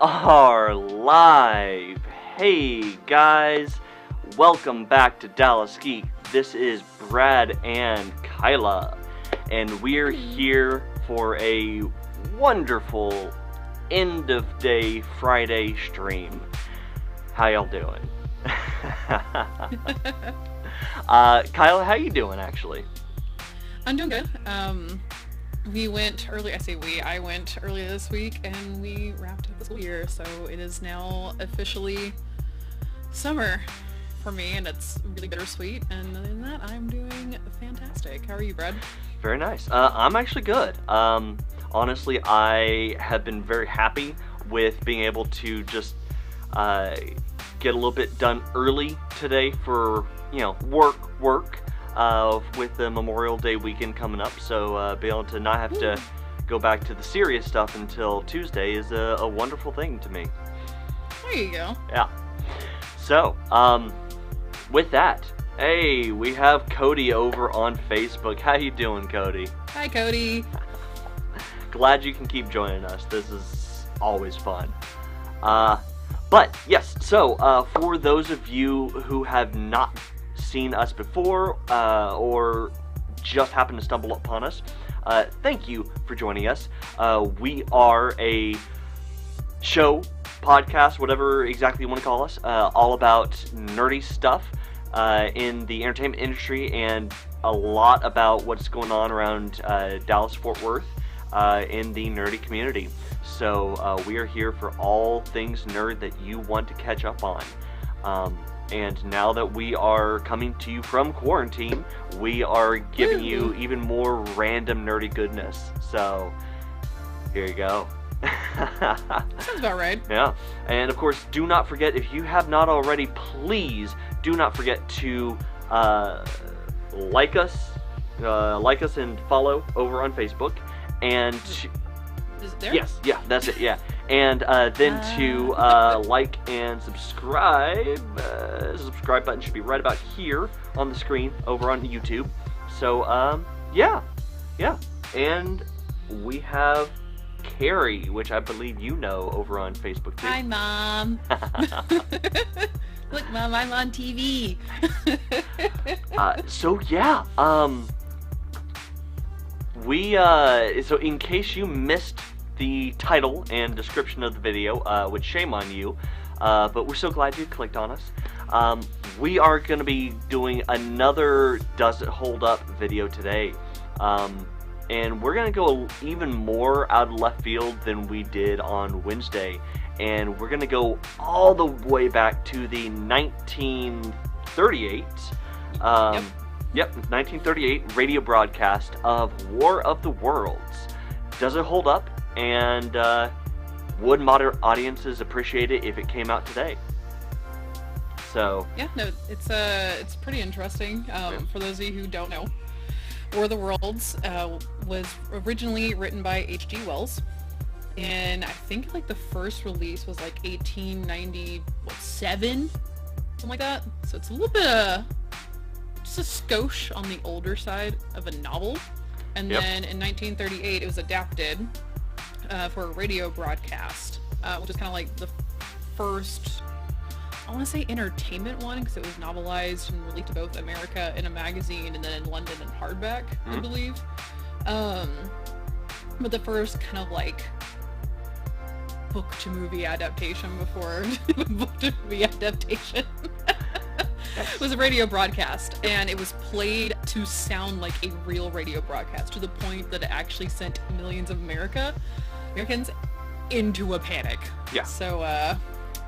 are live. Hey guys, welcome back to Dallas Geek. This is Brad and Kyla, and we're here for a wonderful end of day Friday stream. How y'all doing? Kyla, how you doing actually? I'm doing good. We went early, I went early this week and we wrapped up the school year, so it is now officially summer for me and it's really bittersweet, and other than that, I'm doing fantastic. How are you, Brad? Very nice. I'm actually good. Honestly, I have been very happy with being able to just get a little bit done early today for, work. With the Memorial Day weekend coming up, so being able to not have to go back to the serious stuff until Tuesday is a wonderful thing to me. There you go. Yeah. So, with that, hey, we have Cody over on Facebook. How you doing, Cody? Hi, Cody. Glad you can keep joining us. This is always fun. But, yes, so, for those of you who have not seen us before, or just happened to stumble upon us, thank you for joining us. We are a show, podcast, whatever exactly you want to call us, all about nerdy stuff in the entertainment industry, and a lot about what's going on around Dallas-Fort Worth in the nerdy community. So we are here for all things nerd that you want to catch up on. And now that we are coming to you from quarantine, we are giving you even more random nerdy goodness. So, here you go. Sounds about right. Yeah. And of course, do not forget, if you have not already, please do not forget to like us and follow over on Facebook. And is it there? Yes, yeah, that's it, yeah. And then to like and subscribe. The subscribe button should be right about here on the screen over on YouTube. So, yeah. And we have Carrie, which I believe you know over on Facebook too. Hi, Mom. Look, Mom, I'm on TV. So yeah, so in case you missed the title and description of the video, which shame on you, but we're so glad you clicked on us. We are going to be doing another Does It Hold Up video today, and we're going to go even more out of left field than we did on Wednesday, and we're going to go all the way back to the 1938 1938 radio broadcast of War of the Worlds. Does it hold up? And would modern audiences appreciate it if it came out today? So yeah, no, it's pretty interesting. For those of you who don't know, War of the Worlds was originally written by H.G. Wells, and I think like the first release was like 1897, something like that. So it's a little bit just a skosh on the older side of a novel. And then in 1938 it was adapted for a radio broadcast, which is kind of like the first, I want to say entertainment one, because it was novelized and released to both America in a magazine and then in London in hardback, I believe. But the first kind of like book to movie adaptation before book to movie adaptation was a radio broadcast, and it was played to sound like a real radio broadcast, to the point that it actually sent millions of Americans into a panic. Yeah. So,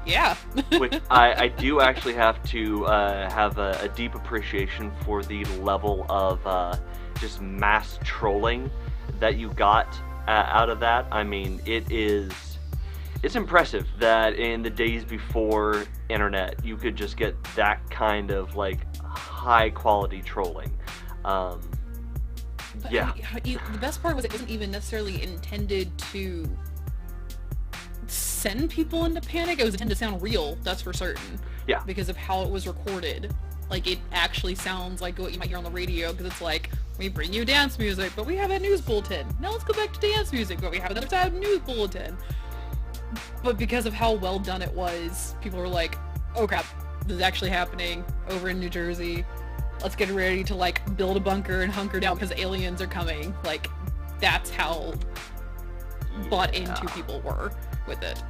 yeah. Which I do actually have to have a deep appreciation for the level of just mass trolling that you got out of that. I mean, it's impressive that in the days before internet, you could just get that kind of like high quality trolling. Yeah. The best part was it wasn't even necessarily intended to send people into panic. It was intended to sound real, that's for certain. Yeah. Because of how it was recorded. Like, it actually sounds like what you might hear on the radio, because it's like, we bring you dance music, but we have a news bulletin. Now let's go back to dance music, but we have another side of news bulletin. But because of how well done it was, people were like, oh crap, this is actually happening over in New Jersey. Let's get ready to, like, build a bunker and hunker down because aliens are coming. Like, that's how bought into people were with it.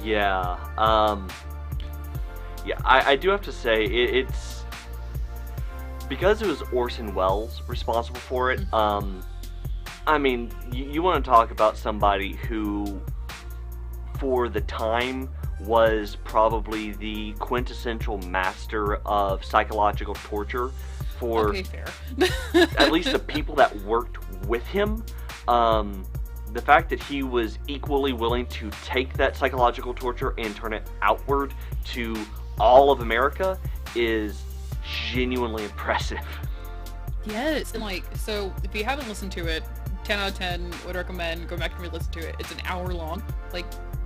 Yeah. Yeah, I do have to say, it's... Because it was Orson Welles responsible for it, I mean, you want to talk about somebody who, for the time, was probably the quintessential master of psychological torture for okay, fair. at least the people that worked with him. The fact that he was equally willing to take that psychological torture and turn it outward to all of America is genuinely impressive. Yes, and like, so if you haven't listened to it, 10 out of 10 would recommend go back and re-listen to it. It's an hour long. Like,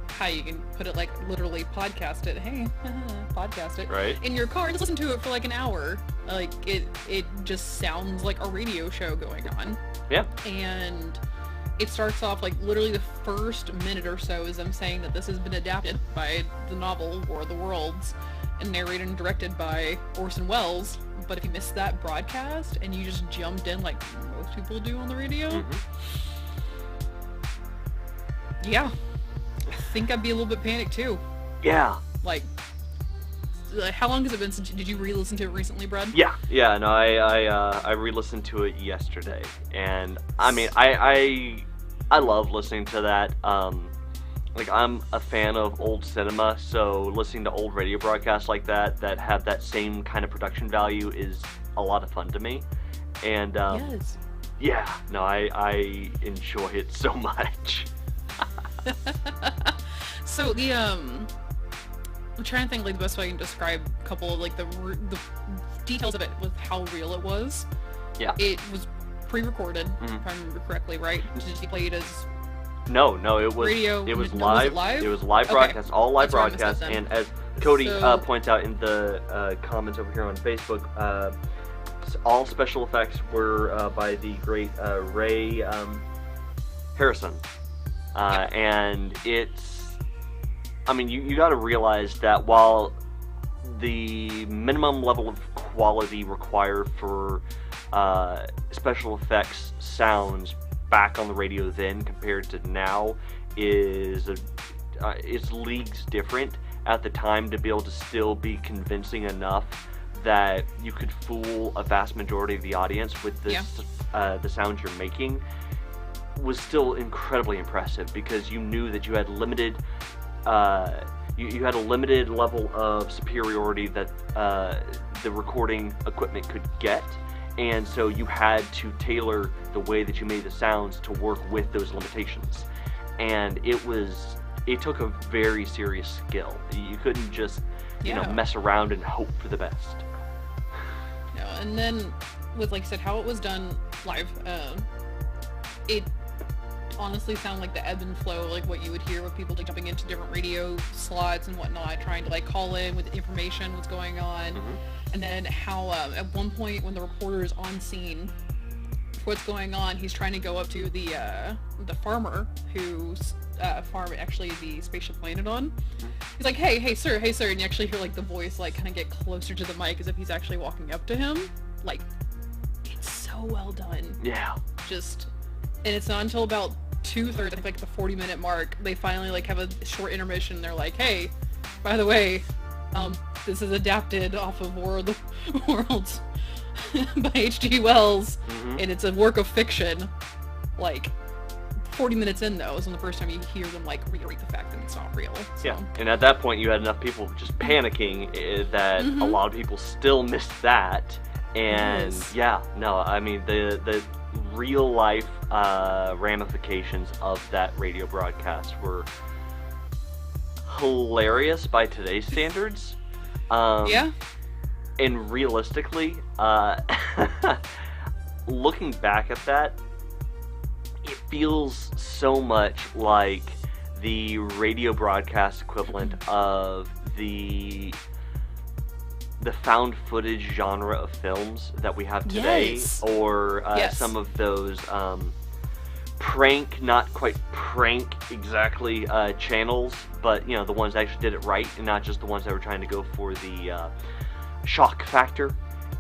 how you can put it, like, literally podcast it. Hey, podcast it. Right. In your car and just listen to it for like an hour. Like, it just sounds like a radio show going on. Yeah. And it starts off, like, literally the first minute or so is them saying that this has been adapted by the novel War of the Worlds and narrated and directed by Orson Welles. But if you missed that broadcast and you just jumped in like most people do on the radio, yeah, I think I'd be a little bit panicked too. Yeah. Like, how long has it been since, did you re-listen to it recently, Brad? Yeah, no, I re-listened to it yesterday, and I mean, I love listening to that. Like, I'm a fan of old cinema, so listening to old radio broadcasts like that have that same kind of production value is a lot of fun to me. And yes. Yeah, no, I enjoy it so much. So the I'm trying to think, like, the best way I can describe a couple of, like, the details of it with how real it was. Yeah. It was pre-recorded, if I remember correctly, right? Did you play it as No, it was radio? It was Was live. it live? It was live Okay. broadcast, all live That's where I missed broadcast. that then. And as Cody So- points out in the comments over here on Facebook, all special effects were by the great Ray Harrison, and it's. I mean, you got to realize that while the minimum level of quality required for special effects sounds back on the radio then compared to now is it's leagues different. At the time, to be able to still be convincing enough that you could fool a vast majority of the audience with this, the sounds you're making, was still incredibly impressive, because you knew that you had limited you had a limited level of superiority that the recording equipment could get, and so you had to tailor the way that you made the sounds to work with those limitations. And it took a very serious skill. You couldn't just mess around and hope for the best. No, and then with, like I said, how it was done live, it honestly sounded like the ebb and flow, like what you would hear with people, like, jumping into different radio slots and whatnot, trying to, like, call in with information, what's going on. And then how at one point when the reporter is on scene, what's going on, he's trying to go up to the farmer whose farm actually the spaceship landed on. He's like, hey sir, and you actually hear, like, the voice, like, kind of get closer to the mic as if he's actually walking up to him. Like, it's so well done. Yeah. And it's not until about 2/3, I think, like the 40-minute mark, they finally, like, have a short intermission. They're like, hey, by the way, this is adapted off of War of the Worlds by H.G. Wells, and it's a work of fiction. Like, 40 minutes in, though, is when the first time you hear them, like, reiterate the fact that it's not real. So. Yeah, and at that point you had enough people just panicking that a lot of people still missed that. And I mean, the real life ramifications of that radio broadcast were hilarious by today's standards. And realistically, looking back at that, it feels so much like the radio broadcast equivalent of the found footage genre of films that we have today, or some of those prank, not quite prank exactly, channels, but, you know, the ones that actually did it right, and not just the ones that were trying to go for the shock factor.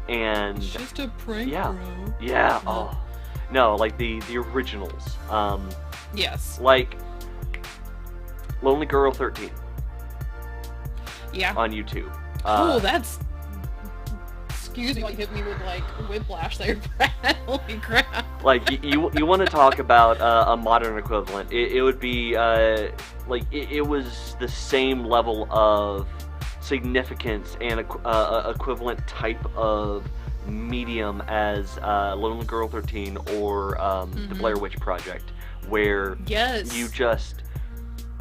And It's just a prank, yeah, bro. yeah. Oh, no, like the originals. Yes. Like Lonely Girl 13 Yeah. on YouTube. Oh, that's. Excuse me, like hit me with like whiplash there, Brad. Holy crap. Like you want to talk about a modern equivalent? It would be like it was the same level of significance and equivalent type of medium as Lonely Girl 13 or the Blair Witch Project, where Yes. you just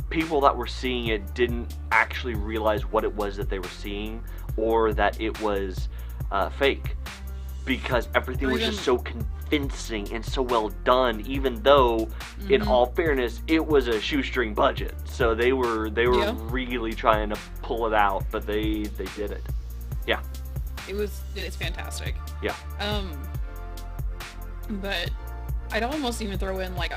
people that were seeing it didn't actually realize what it was that they were seeing, or that it was fake, because everything was just so convincing and so well done, even though in all fairness it was a shoestring budget, so they were really trying to pull it out, but they did it. Yeah, it's fantastic. yeah. But I'd almost even throw in like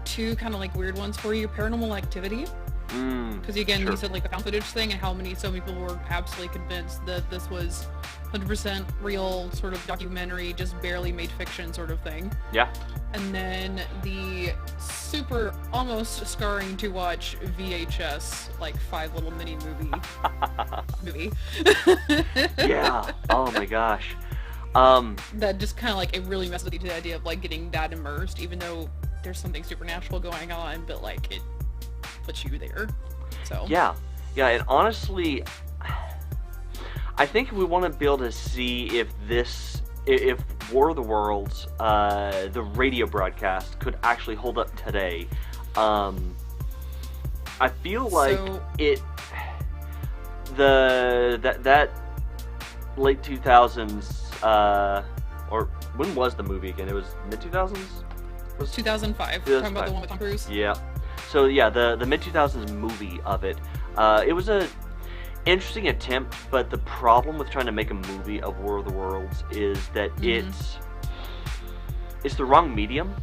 two kind of like weird ones for you. Paranormal Activity, because again, sure. you said like the found footage thing, and so many people were absolutely convinced that this was 100% real, sort of documentary, just barely made fiction sort of thing. Yeah. And then the super almost scarring to watch VHS like 5 Little Mini movie. Yeah. Oh my gosh. That just kind of like, it really messes with you to the idea of like getting that immersed, even though there's something supernatural going on, but like it puts you there. So yeah, and honestly, I think we want to be able to see if War of the Worlds, the radio broadcast, could actually hold up today. I feel like that late 2000s, or when was the movie again? It was mid 2000s. 2005. Talking about the one with Tom Cruise. Yeah. So yeah, the mid 2000s movie of it. It was a interesting attempt, but the problem with trying to make a movie of War of the Worlds is that it's the wrong medium,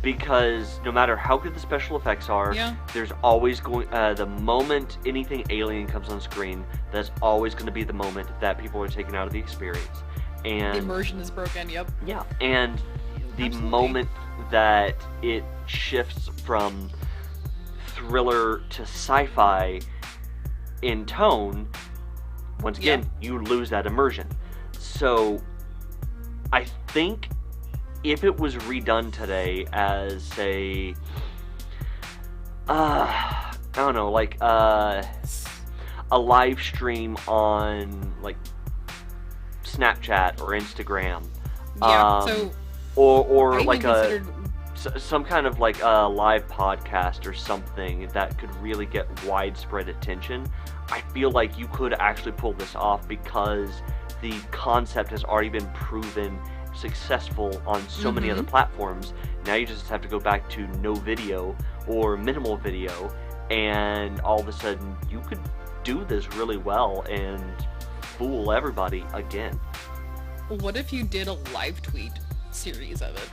because no matter how good the special effects are, there's always going the moment anything alien comes on screen, that's always going to be the moment that people are taken out of the experience, and the immersion is broken. Yep. Yeah, and the moment that it shifts from thriller to sci-fi in tone, once again, you lose that immersion. So I think if it was redone today as a I don't know, like a live stream on like Snapchat or Instagram, or like some kind of like a live podcast or something that could really get widespread attention, I feel like you could actually pull this off, because the concept has already been proven successful on so many other platforms. Now you just have to go back to no video or minimal video, and all of a sudden you could do this really well and fool everybody again. What if you did a live tweet series of it?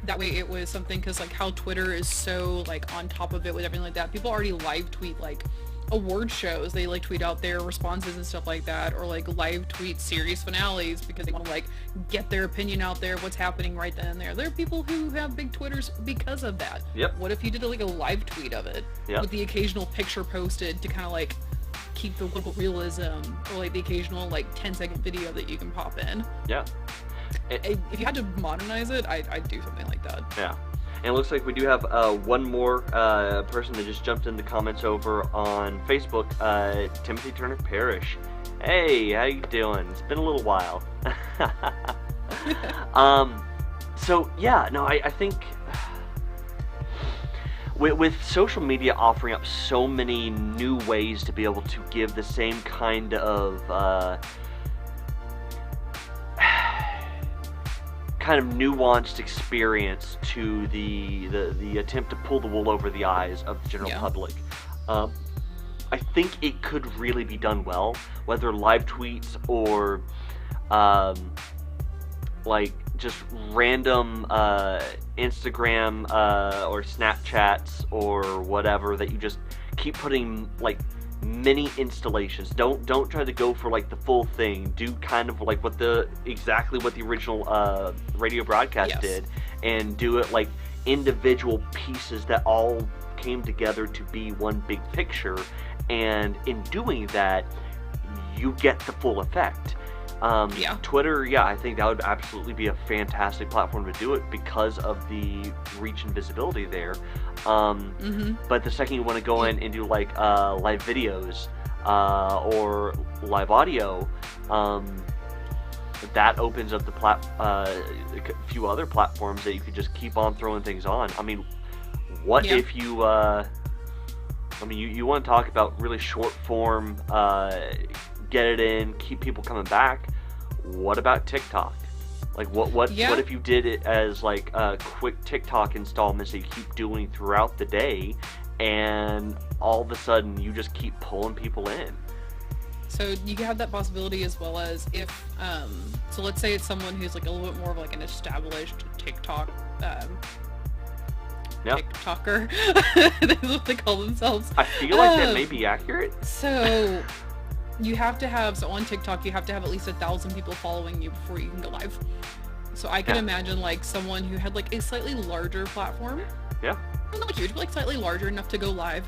That way it was something, because like how Twitter is so like on top of it with everything like that, people already live tweet like award shows, they like tweet out their responses and stuff like that, or like live tweet series finales because they want to like get their opinion out there, what's happening right then and there. There are people who have big Twitters because of that. Yep. What if you did like a live tweet of it with the occasional picture posted to kind of like keep the local realism, or like the occasional like 10-second video that you can pop in? Yeah. If you had to modernize it, I'd do something like that. Yeah. And it looks like we do have one more person that just jumped in the comments over on Facebook, Timothy Turner Parrish. Hey, how you doing? It's been a little while. So yeah, no, I think with social media offering up so many new ways to be able to give the same kind of nuanced experience to the attempt to pull the wool over the eyes of the general public. I think it could really be done well, whether live tweets or like just random Instagram or Snapchats or whatever that you just keep putting like mini installations. Don't try to go for like the full thing. Do kind of like exactly what the original radio broadcast did, and do it like individual pieces that all came together to be one big picture. And in doing that, you get the full effect. Twitter, I think that would absolutely be a fantastic platform to do it because of the reach and visibility there. But the second you want to go in and do like live videos or live audio, that opens up a few other platforms that you could just keep on throwing things on. I mean, what if you you want to talk about really short form, get it in, keep people coming back. What about TikTok? Like what if you did it as like quick TikTok installments that you keep doing throughout the day, and all of a sudden you just keep pulling people in? So you have that possibility, as well as if so let's say it's someone who's like a little bit more of like an established TikTok TikToker. That's what they call themselves. I feel like that may be accurate. So you have to have, so on TikTok, you have to have at least 1,000 people following you before you can go live. So I can imagine like someone who had like a slightly larger platform. Yeah. Not like huge, but like slightly larger enough to go live.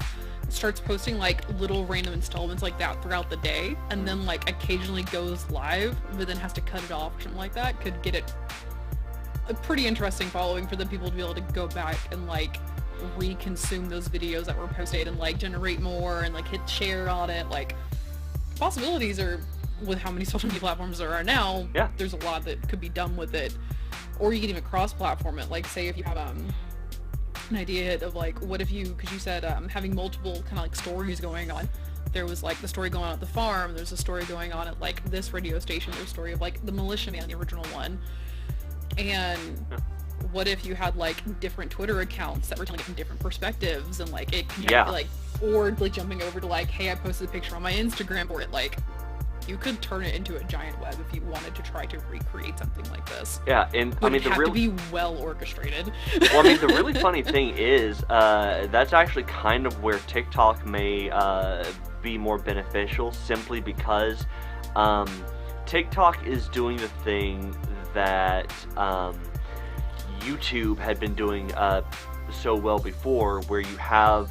Starts posting like little random installments like that throughout the day, and then like occasionally goes live, but then has to cut it off or something like that. Could get it a pretty interesting following for the people to be able to go back and like reconsume those videos that were posted and like generate more and like hit share on it. Like, possibilities are, with how many social media platforms there are now, there's a lot that could be done with it. Or you can even cross-platform it. Like, say if you have an idea of like, what if you, because you said having multiple kind of like stories going on. There was like the story going on at the farm, there's a story going on at like this radio station, there's a story of like the militiaman, the original one. And what if you had like different Twitter accounts that were telling it from different perspectives, and like it can like, or like jumping over to like, hey, I posted a picture on my Instagram for it. Like, you could turn it into a giant web if you wanted to try to recreate something like this. Yeah, and I mean, to be well orchestrated. Well, I mean, the really funny thing is, that's actually kind of where TikTok may be more beneficial, simply because TikTok is doing the thing that YouTube had been doing so well before, where you have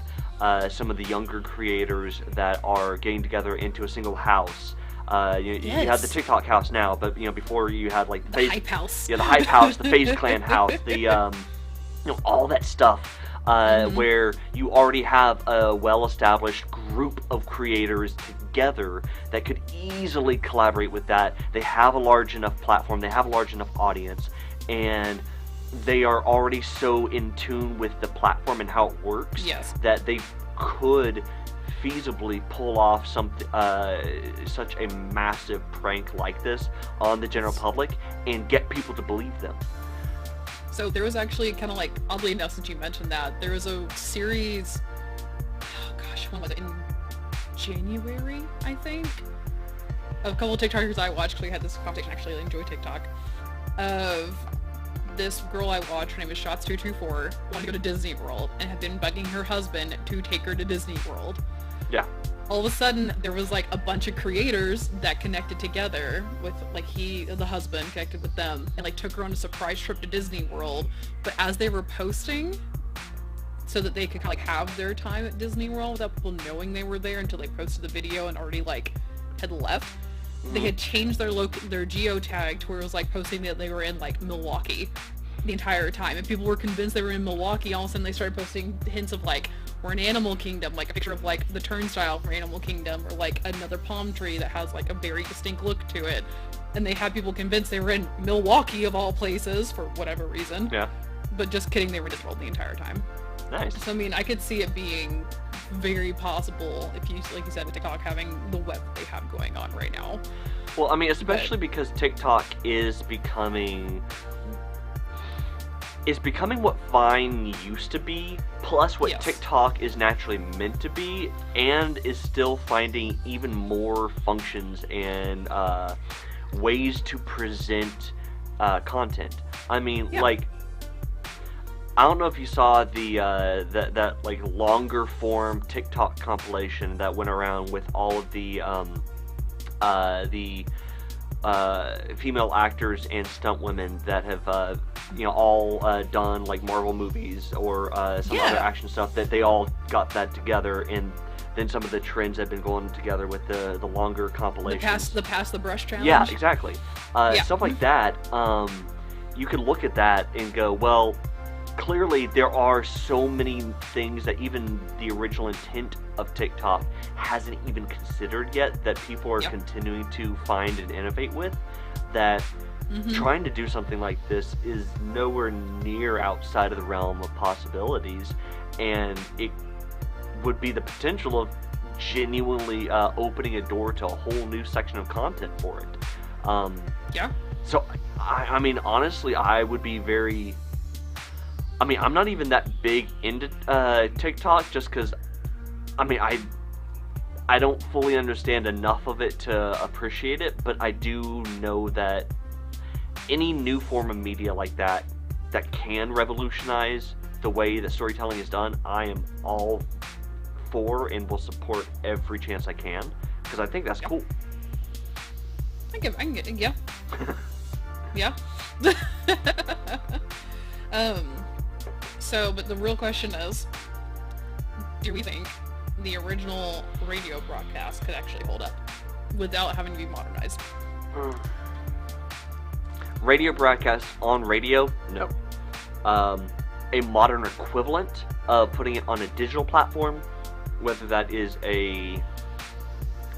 some of the younger creators that are getting together into a single house. You have the TikTok house now, but before you had like the Hype House. Yeah, the Hype House, the FaZe Clan house, the all that stuff. Where you already have a well-established group of creators together that could easily collaborate with that. They have a large enough platform, they have a large enough audience, and they are already so in tune with the platform and how it works that they could feasibly pull off something, such a massive prank like this on the general public and get people to believe them. So there was actually kind of like, oddly enough, since you mentioned that, there was a series, oh gosh, when was it? In January, I think? A couple of TikTokers I watched, because we had this conversation, actually, I enjoy TikTok, of this girl I watched, her name is Shots224, wanted to go to Disney World, and had been bugging her husband to take her to Disney World. Yeah. All of a sudden, there was like a bunch of creators that connected together with, like, the husband connected with them, and like took her on a surprise trip to Disney World. But as they were posting, so that they could like have their time at Disney World without people knowing they were there until they posted the video and already like had left, they had changed their geotag to where it was like posting that they were in like Milwaukee the entire time, and people were convinced they were in Milwaukee. All of a sudden they started posting hints of like, we're in Animal Kingdom, like a picture of like the turnstile for Animal Kingdom, or like another palm tree that has like a very distinct look to it, and they had people convinced they were in Milwaukee of all places for whatever reason. Yeah. But just kidding, they were in Disney World the entire time. Nice. So I mean, I could see it being very possible if you, like you said, with TikTok having the web they have going on right now. Well, I mean, especially because TikTok is becoming what Vine used to be, plus what TikTok is naturally meant to be, and is still finding even more functions and ways to present content. I mean, Yeah. like, I don't know if you saw that like longer form TikTok compilation that went around with all of the female actors and stunt women that have all done like Marvel movies or some other action stuff, that they all got that together, and then some of the trends have been going together with the longer compilations. The pass the brush challenge. Yeah, exactly. Stuff like that. You could look at that and go, well, clearly there are so many things that even the original intent of TikTok hasn't even considered yet, that people are continuing to find and innovate with, that trying to do something like this is nowhere near outside of the realm of possibilities, and it would be the potential of genuinely opening a door to a whole new section of content for it. So, I mean, honestly, I would be very... I mean, I'm not even that big into TikTok, just because, I mean, I don't fully understand enough of it to appreciate it, but I do know that any new form of media like that can revolutionize the way that storytelling is done, I am all for and will support every chance I can, because I think that's cool. I can get yeah. Yeah. So, but the real question is, do we think the original radio broadcast could actually hold up without having to be modernized? Radio broadcast on radio? No. A modern equivalent of putting it on a digital platform, whether that is a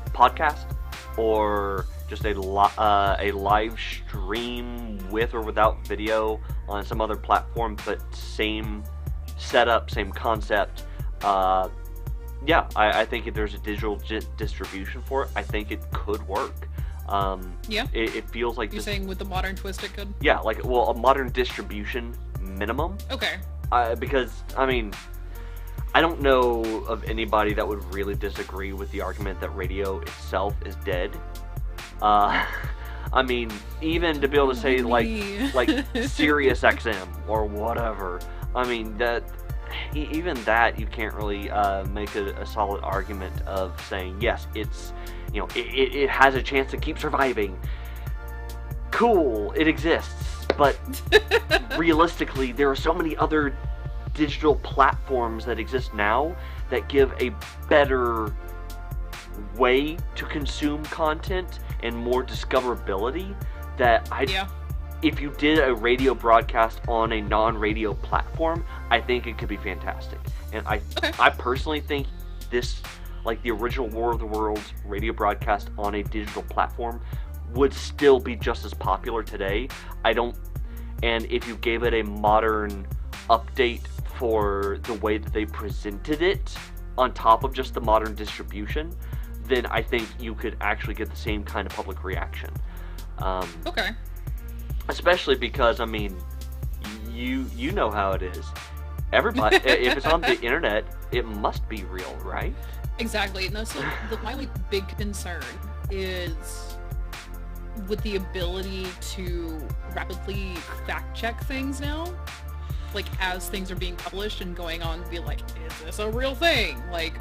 podcast or just a live stream with or without video on some other platform, but same setup, same concept. I think if there's a digital distribution for it, I think it could work. It feels like... You're saying with the modern twist it could? Yeah, like, well, a modern distribution minimum. Okay. Because, I mean, I don't know of anybody that would really disagree with the argument that radio itself is dead. I mean, even to be able to say, like Sirius XM or whatever, I mean, that even that you can't really make a solid argument of saying, yes, it's, it has a chance to keep surviving. Cool, it exists, but realistically, there are so many other digital platforms that exist now that give a better way to consume content and more discoverability, that if you did a radio broadcast on a non-radio platform, I think it could be fantastic. And I personally think this, like the original War of the Worlds radio broadcast on a digital platform, would still be just as popular today. And if you gave it a modern update for the way that they presented it on top of just the modern distribution, then I think you could actually get the same kind of public reaction. Especially because, I mean, you know how it is. Everybody, if it's on the internet, it must be real, right? Exactly. No, so my big concern is with the ability to rapidly fact check things now. Like, as things are being published and going on to be like, is this a real thing? Like,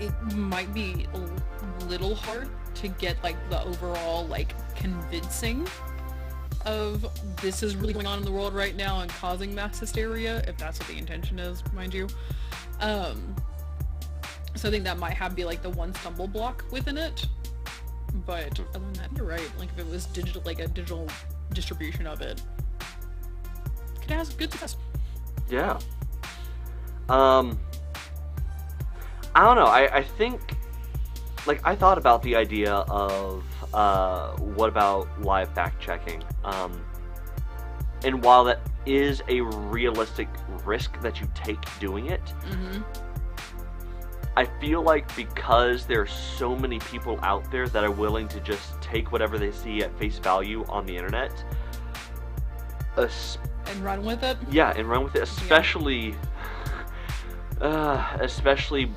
it might be a little hard to get, like, the overall, like, convincing of this is really going on in the world right now and causing mass hysteria, if that's what the intention is, mind you. So I think that might be, like, the one stumble block within it. But other than that, you're right. Like, if it was digital, like a digital distribution of it, could have good success. Yeah. I don't know. I think, like, I thought about the idea of what about live fact checking? And while that is a realistic risk that you take doing it, I feel like because there's so many people out there that are willing to just take whatever they see at face value on the internet, and run with it. Yeah, and run with it, especially especially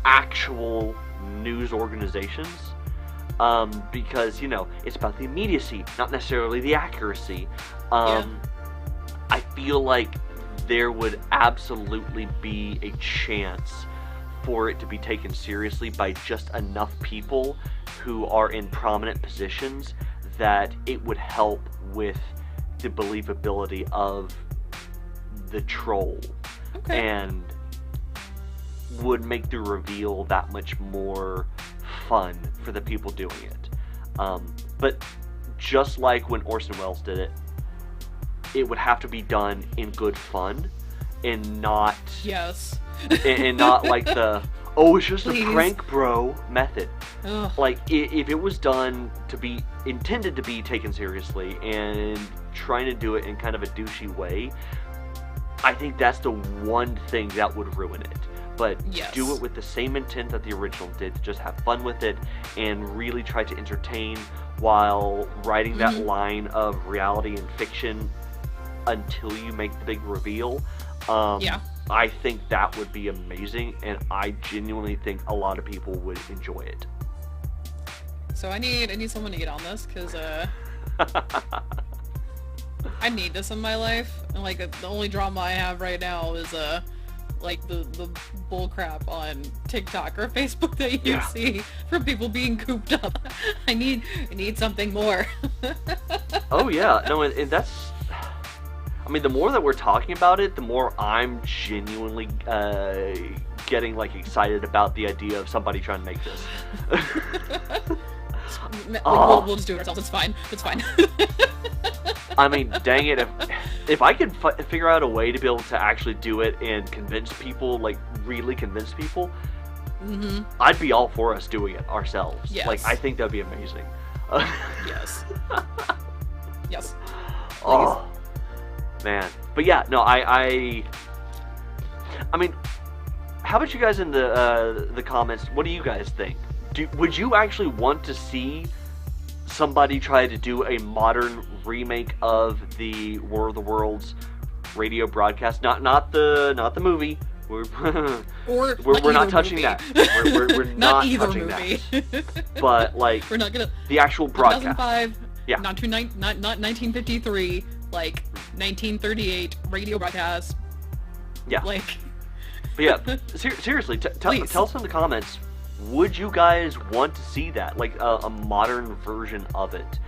actual news organizations. because, it's about the immediacy, not necessarily the accuracy. I feel like there would absolutely be a chance for it to be taken seriously by just enough people who are in prominent positions that it would help with the believability of the troll. Okay. And would make the reveal that much more fun for the people doing it. But just like when Orson Welles did it, it would have to be done in good fun and not Yes. and not like the it's just Please. a prank bro method. Ugh. Like if it was done to be intended to be taken seriously and trying to do it in kind of a douchey way, I think that's the one thing that would ruin it. But Yes. do it with the same intent that the original did, to just have fun with it and really try to entertain while writing that line of reality and fiction until you make the big reveal. I think that would be amazing, and I genuinely think a lot of people would enjoy it. So I need someone to get on this, because I need this in my life. And like the only drama I have right now is like the bull crap on TikTok or Facebook that you see from people being cooped up. I need something more. Oh yeah, no, and that's. I mean, the more that we're talking about it, the more I'm genuinely getting like excited about the idea of somebody trying to make this. We'll just do it ourselves. It's fine. It's fine. I mean, dang it! If I could figure out a way to be able to actually do it and convince people, like really convince people, I'd be all for us doing it ourselves. Yes. Like, I think that'd be amazing. Yes. Yes. Oh. Man, but yeah, no, I mean, how about you guys in the comments? What do you guys think? Would you actually want to see somebody try to do a modern remake of the War of the Worlds radio broadcast? Not the movie. We're not touching movie. that. We're not either touching movie. that. But like, we're not gonna. The actual broadcast. 2005. Yeah. Not 1953. Like 1938 radio broadcast. Yeah. Like. But yeah, seriously, tell us in the comments. Would you guys want to see that, like a modern version of it?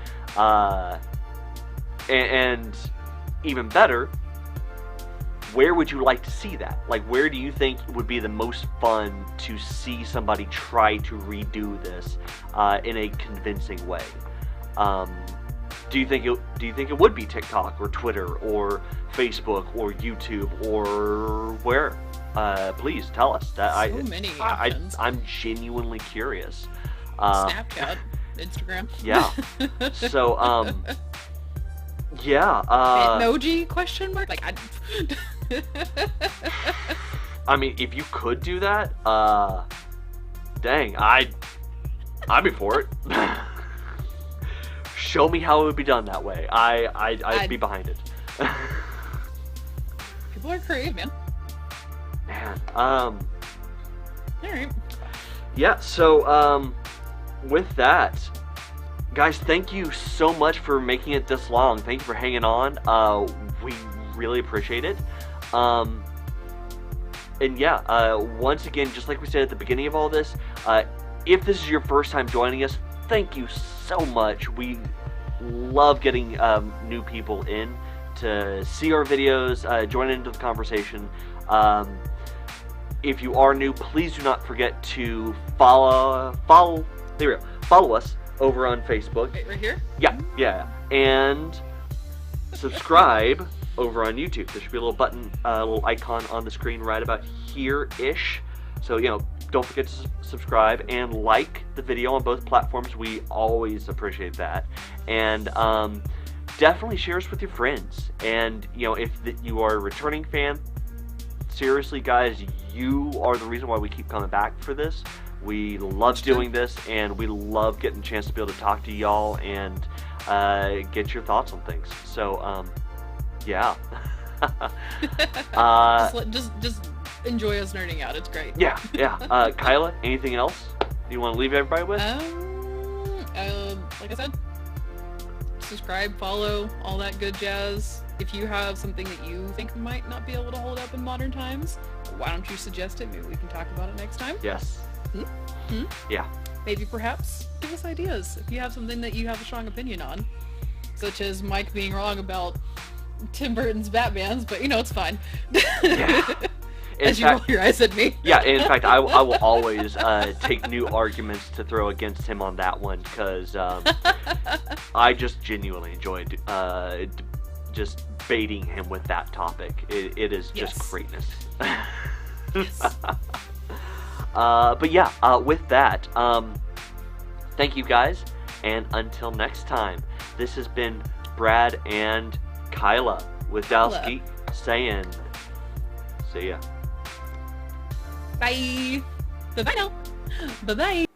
And even better, where would you like to see that? Like, where do you think would be the most fun to see somebody try to redo this in a convincing way? Do you think it would be TikTok or Twitter or Facebook or YouTube or where? Please tell us. Many options. I'm genuinely curious. Snapchat, Instagram. Yeah. So yeah. Emoji question mark? Like I mean, if you could do that, dang, I'd be for it. Show me how it would be done that way. I'd be behind it. People are creative, man. Man, Alright. yeah, so, with that, guys, thank you so much for making it this long. Thank you for hanging on. We really appreciate it. And yeah, once again, just like we said at the beginning of all this, if this is your first time joining us, thank you so much. We love getting new people in to see our videos, join into the conversation. If you are new, please do not forget to follow us over on Facebook. Right here? Yeah. And subscribe over on YouTube. There should be a little button, a little icon on the screen right about here-ish. So, don't forget to subscribe and like the video on both platforms. We always appreciate that. And definitely share us with your friends. And, if you are a returning fan, seriously, guys, you are the reason why we keep coming back for this. We love doing this, and we love getting a chance to be able to talk to y'all and get your thoughts on things. So, yeah. Just enjoy us nerding out. It's great. Yeah. Kyla, anything else you want to leave everybody with? like I said, subscribe, follow, all that good jazz. If you have something that you think might not be able to hold up in modern times, why don't you suggest it? Maybe we can talk about it next time. Yes. Yeah. Maybe perhaps give us ideas if you have something that you have a strong opinion on, such as Mike being wrong about Tim Burton's Batmans, but it's fine. Yeah. As you roll your eyes at me. Yeah, in fact, I will always take new arguments to throw against him on that one, because I just genuinely enjoyed just baiting him with that topic. It is just greatness. Yes. But yeah, with that, thank you guys, and until next time, this has been Brad and Kyla with Dallas Geek saying, see ya. Bye. Bye-bye now. Bye-bye.